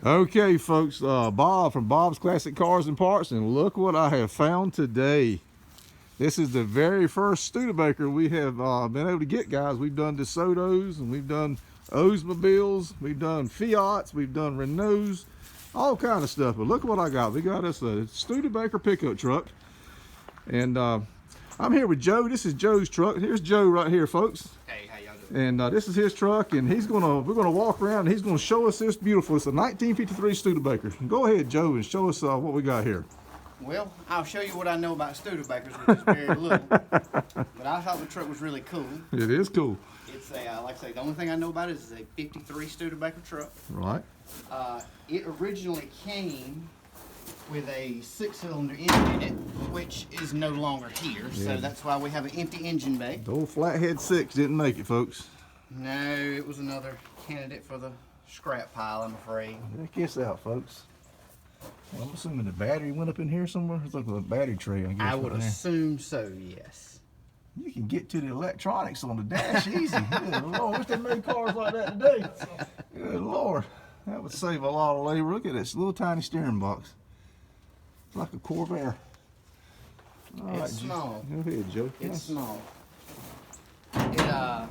Okay, folks, Bob from Bob's Classic Cars and Parts, and look what I have found today. This is the very first Studebaker we have been able to get, guys. We've done DeSotos, and we've done Oldsmobiles, we've done Fiats, we've done Renaults, all kind of stuff. But look what I got. We got us a Studebaker pickup truck, and I'm here with Joe. This is Joe's truck. Here's Joe right here, folks. Hey, how y'all doing? And this is his truck, and we're gonna walk around, and he's gonna show us this beautiful. It's a 1953 Studebaker. Go ahead, Joe, and show us what we got here. Well, I'll show you what I know about Studebakers, which is very little. But I thought the truck was really cool. It is cool. It's a, like I say, the only thing I know about it is it's a 53 Studebaker truck. Right. It originally came with a 6-cylinder engine in it, which is no longer here. Yeah. So that's why we have an empty engine bay. The old Flathead 6 didn't make it, folks. No, it was another candidate for the scrap pile, I'm afraid. Check this out, folks. Well, I'm assuming the battery went up in here somewhere. It's like a battery tray, I guess. I would assume so, yes. You can get to the electronics on the dash easy. Good Lord, wish they made cars like that today. Good Lord, that would save a lot of labor. Look at this little tiny steering box. It's like a Corvair. All right, It's small. Go ahead, Joe. It's small. The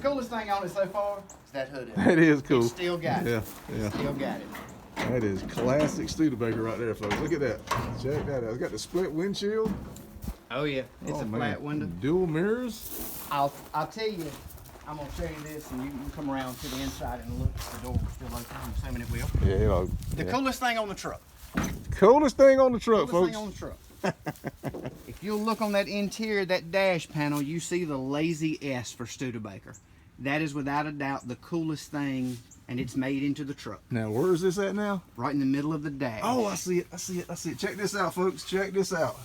coolest thing on it so far is that hood. That is cool. It's still got it. Yeah. Still got it. That is classic Studebaker right there, folks. Look at that. Check that out. It's got the split windshield. Oh yeah, it's a flat window. Dual mirrors. I'll tell you. I'm gonna show you this, and you can come around to the inside and look. The door will still open. I'm assuming it will. Yeah. The coolest thing on the truck. Coolest thing on the truck, Coolest folks. thing on the truck. If you'll look on that interior, that dash panel, you see the lazy S for Studebaker. That is without a doubt the coolest thing, and it's made into the truck. Now, where is this at now? Right in the middle of the dash. Oh, I see it. Check this out, folks. Check this out.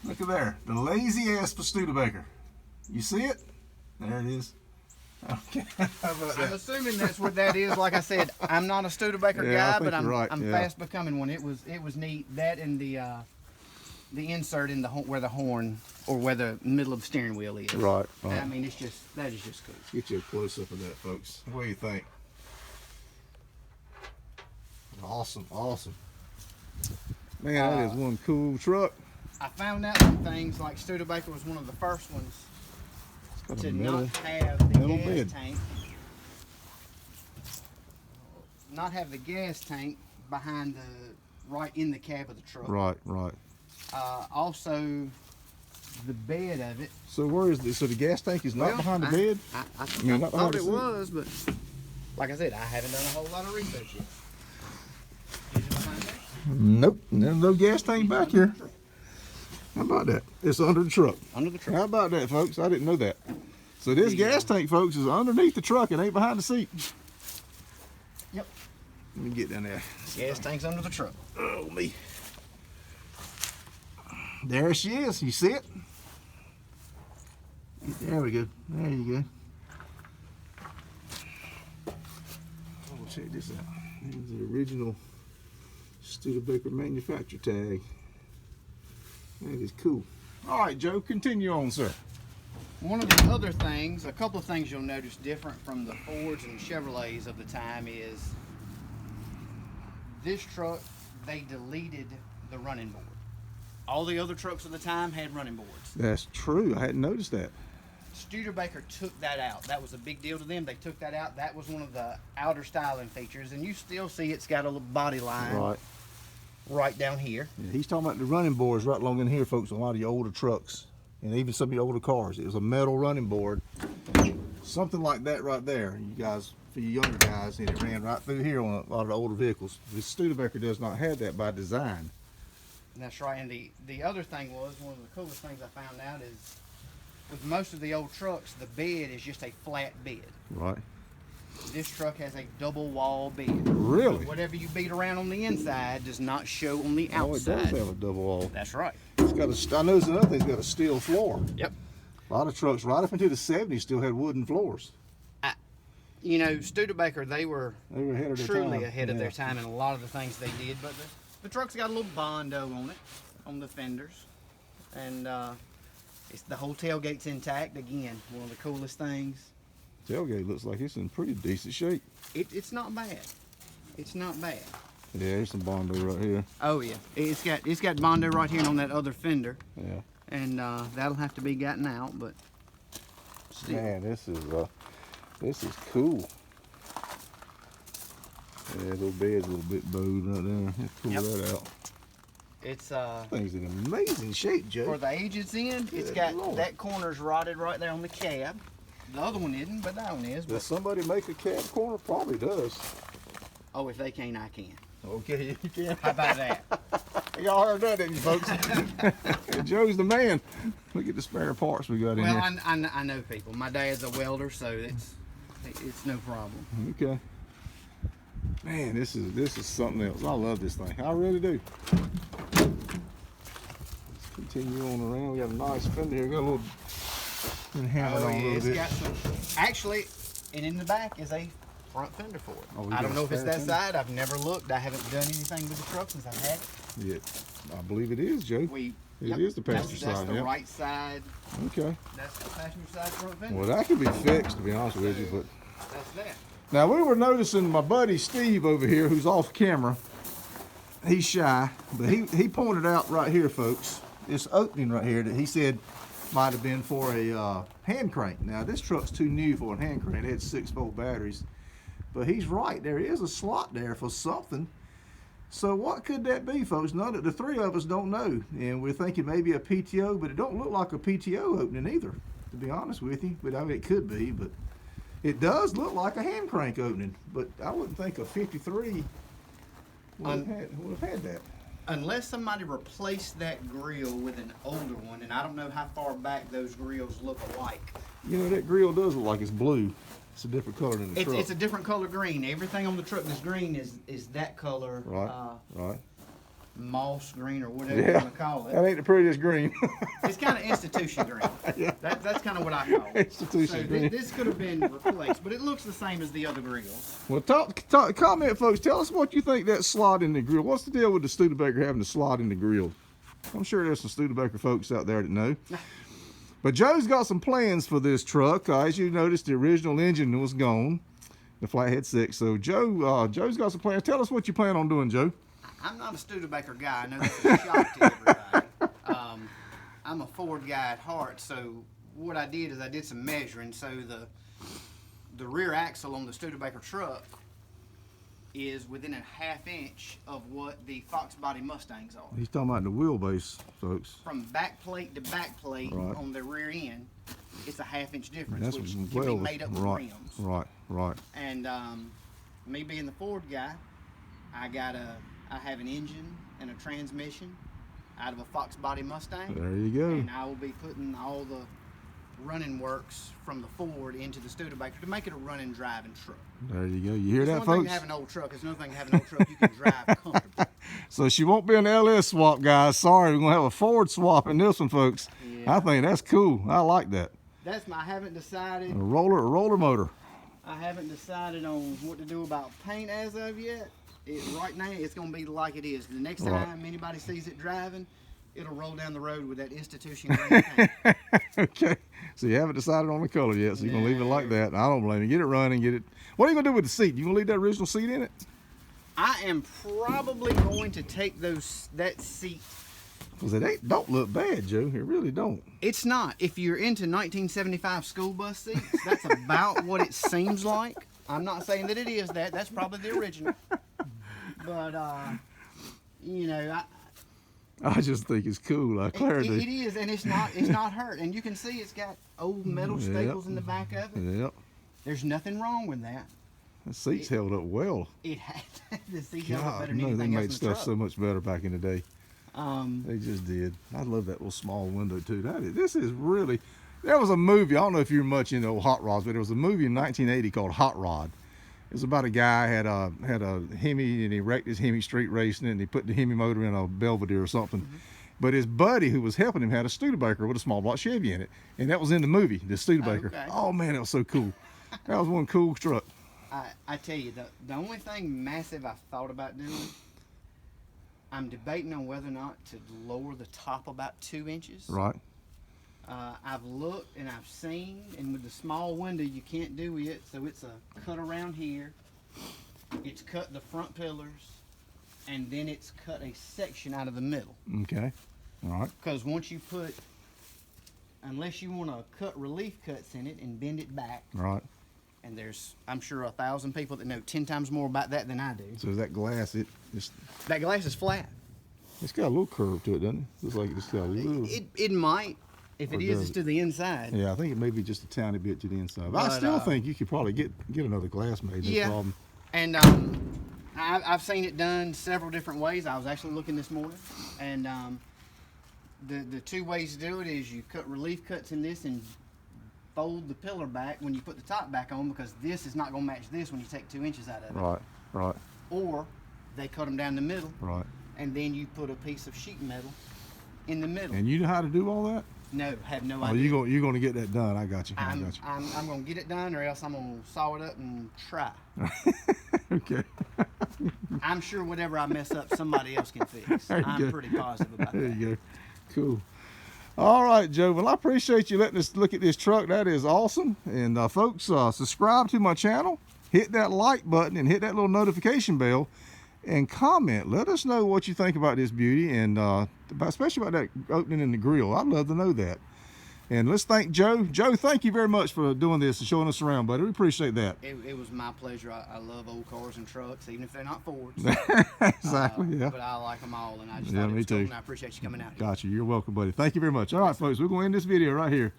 Look at there. The lazy ass for Studebaker. You see it? There it is. Okay. How about I'm that? assuming that's what that is. Like I said, I'm not a Studebaker Yeah, I guy, think but I'm you're right, yeah. fast becoming one. It was neat. That and the insert in the where the horn or where the middle of the steering wheel is. Right. I mean, that is just cool. Let's get you a close up of that, folks. What do you think? Awesome. Man, that is one cool truck. I found out some things like Studebaker was one of the first ones Got a to metal- not have the metal gas bed. tank. Not have the gas tank behind right in the cab of the truck. Right. Also, the bed of it. So where is this? So the gas tank is not Well, behind the bed? I mean, not behind thought the it seat. was, but like I said, I haven't done a whole lot of research yet. Is it behind there? Nope. No gas tank back here. How about that? It's under the truck. Under the truck. How about that, folks? I didn't know that. So this Yeah. gas tank, folks, is underneath the truck. It ain't behind the seat. Yep. Let me get down there. Gas tank's under the truck. Oh, me. There she is. You see it? There we go. There you go. Oh, check this out. Here's the original Studebaker manufacturer tag. That is cool. All right, Joe, continue on, sir. One of the other things, a couple of things you'll notice different from the Fords and Chevrolets of the time is this truck, they deleted the running board. All the other trucks of the time had running boards. That's true. I hadn't noticed that. Studebaker took that out. That was a big deal to them. They took that out. That was one of the outer styling features, and you still see it's got a little body line right down here. Yeah, he's talking about the running boards right along in here, folks, on a lot of your older trucks and even some of your older cars. It was a metal running board, something like that right there. You guys, for you younger guys, and it ran right through here on a lot of the older vehicles. The Studebaker does not have that by design. And that's right. And the other thing was, one of the coolest things I found out is with most of the old trucks, the bed is just a flat bed. Right. This truck has a double wall bed. Really? Whatever you beat around on the inside does not show on the Oh, it outside. does have a double wall. That's right. It's got a, I noticed another thing, it's got a steel floor. Yep. A lot of trucks right up into the 70s still had wooden floors. You know, Studebaker, they were ahead of their truly time. ahead of Yeah. their time in a lot of the things they did. But the truck's got a little Bondo on it, on the fenders. And it's, the whole tailgate's intact. Again, one of the coolest things. Tailgate looks like it's in pretty decent shape. It's not bad. It's not bad. Yeah, there's some Bondo right here. Oh yeah, it's got Bondo right here and on that other fender. Yeah. And that'll have to be gotten out, but still. Man, this is cool. Yeah, little bed's a little bit bowed right there. Let's pull that out. It's thing's in amazing shape, Joe. for the age it's in. It's got that corner's rotted right there on the cab. The other one isn't, but that one is. Does somebody make a cab corner? Probably does. Oh, if they can't, I can. Okay, you can. How about that? Y'all heard that, didn't you, folks? Joe's the man. Look at the spare parts we got in here. Well, I know people. My dad's a welder, so it's no problem. Okay. Man, this is something else. I love this thing. I really do. Let's continue on around. We got a nice fender here. Got a little hammered on a little bit. Got some. Actually, and in the back is a front fender for it. Oh, I don't know if it's that side. I've never looked. I haven't done anything with the truck since I've had it. Yeah, I believe it is, Joe. It is the passenger side. That's the right side. Okay. That's the passenger side front fender. Well, that could be fixed, to be honest with you, but. That's that. Now, we were noticing my buddy Steve over here, who's off camera. He's shy, but he pointed out right here, folks, this opening right here that he said might have been for a hand crank. Now, this truck's too new for a hand crank. It had 6-volt batteries. But he's right. There is a slot there for something. So what could that be, folks? None of the three of us don't know. And we're thinking maybe a PTO, but it don't look like a PTO opening either, to be honest with you. But I mean, it could be, but it does look like a hand crank opening. But I wouldn't think a 53 would have had that. Unless somebody replaced that grill with an older one, and I don't know how far back those grills look alike. You know, that grill does look like it's blue. It's a different color than the truck. It's a different color green. Everything on the truck that's green is that color. Right, right. Moss green or whatever you want to call it. That ain't the prettiest green. It's kind of institution green. Yeah. That's kind of what I call it. Institution green. This could have been replaced, but it looks the same as the other grills. Well, comment, folks. Tell us what you think that slot in the grill. What's the deal with the Studebaker having the slot in the grill? I'm sure there's some Studebaker folks out there that know. But Joe's got some plans for this truck. As you noticed, the original engine was gone, the Flathead 6. So Joe's got some plans. Tell us what you plan on doing, Joe. I'm not a Studebaker guy. I know this is a shock to everybody. I'm a Ford guy at heart, so what I did is I did some measuring. So the rear axle on the Studebaker truck is within a ½ inch of what the Fox body Mustangs are. He's talking about the wheelbase, folks. From back plate to back plate on the rear end, it's a ½ inch difference, which can be made up with rims. Right. And me being the Ford guy, I have an engine and a transmission out of a Fox body Mustang. There you go. And I will be putting all the running works from the Ford into the Studebaker to make it a running driving truck. There you go. You hear that, folks? It's one folks? thing to have an old truck. It's another thing to have an old truck you can drive comfortably. So she won't be an LS swap, guys. Sorry, we're going to have a Ford swap in this one, folks. Yeah. I think that's cool. I like that. I haven't decided. A roller motor. I haven't decided on what to do about paint as of yet. Right now, it's going to be like it is. The next time anybody sees it driving, it'll roll down the road with that institution green paint. Okay. So you haven't decided on the color yet, so you're going to leave it like that. I don't blame you. Get it running, get it. What are you going to do with the seat? You going to leave that original seat in it? I am probably going to take that seat. Because it don't look bad, Joe. It really don't. It's not. If you're into 1975 school bus seats, that's about what it seems like. I'm not saying that it is that. That's probably the original. But, you know, I just think it's cool. Clarity. It is, and it's not hurt. And you can see it's got old metal staples in the back of it. Yep. There's nothing wrong with that. The seat's held up well. It had the seat held up better than they anything else made in the stuff truck. so much better back in the day. They just did. I love that little small window too. This is really. There was a movie. I don't know if you're much into old hot rods, but there was a movie in 1980 called Hot Rod. It was about a guy had a Hemi, and he wrecked his Hemi street racing, and he put the Hemi motor in a Belvedere or something. Mm-hmm. But his buddy who was helping him had a Studebaker with a small block Chevy in it, and that was in the movie, the Studebaker. Okay. Oh man, that was so cool. That was one cool truck. I tell you, the only thing massive I thought about doing, I'm debating on whether or not to lower the top about 2 inches. Right. I've looked and I've seen, and with the small window you can't do it, so it's a cut around here, it's cut the front pillars, and then it's cut a section out of the middle. Okay. All right. Because once you put, unless you want to cut relief cuts in it and bend it back, Right. and there's, I'm sure, 1,000 people that know 10 times more about that than I do. So that glass, That glass is flat. it's got a little curve to it, doesn't it? Looks like it's got a little. It might. If Or it is, does it's to the inside. Yeah, I think it may be just a tiny bit to the inside. But I But, still think you could probably get another glass made. No Yeah. problem. And I've seen it done several different ways. I was actually looking this morning, and the two ways to do it is you cut relief cuts in this and fold the pillar back when you put the top back on, because this is not going to match this when you take 2 inches out of it. Right. Right. Or they cut them down the middle, Right. and then you put a piece of sheet metal in the middle. And you know how to do all that? No, have no Oh, idea. you're gonna get that done. I got you. I I'm got you. going to get it done, or else I'm going to saw it up and try. Okay. I'm sure whatever I mess up, somebody else can fix. There you I'm go. pretty positive about There that. you go. Cool. All right, Joe. Well, I appreciate you letting us look at this truck. That is awesome. And folks, subscribe to my channel. Hit that like button and hit that little notification bell. And comment. Let us know what you think about this beauty, and especially about that opening in the grill. I'd love to know that. And let's thank Joe. Joe, thank you very much for doing this and showing us around, buddy. We appreciate that. It was my pleasure. I love old cars and trucks, even if they're not Fords. Exactly, yeah. But I like them all, and I just Yeah, thought it me was cool, too. and I appreciate you coming out here. Gotcha. You're welcome, buddy. Thank you very much. All right, folks, we're going to end this video right here.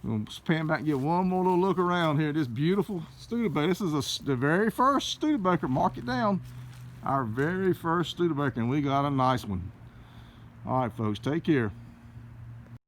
We're going to pan back and get one more little look around here. This beautiful Studebaker. This is the very first Studebaker. Mark it down. Our very first Studebaker, and we got a nice one. All right, folks, take care.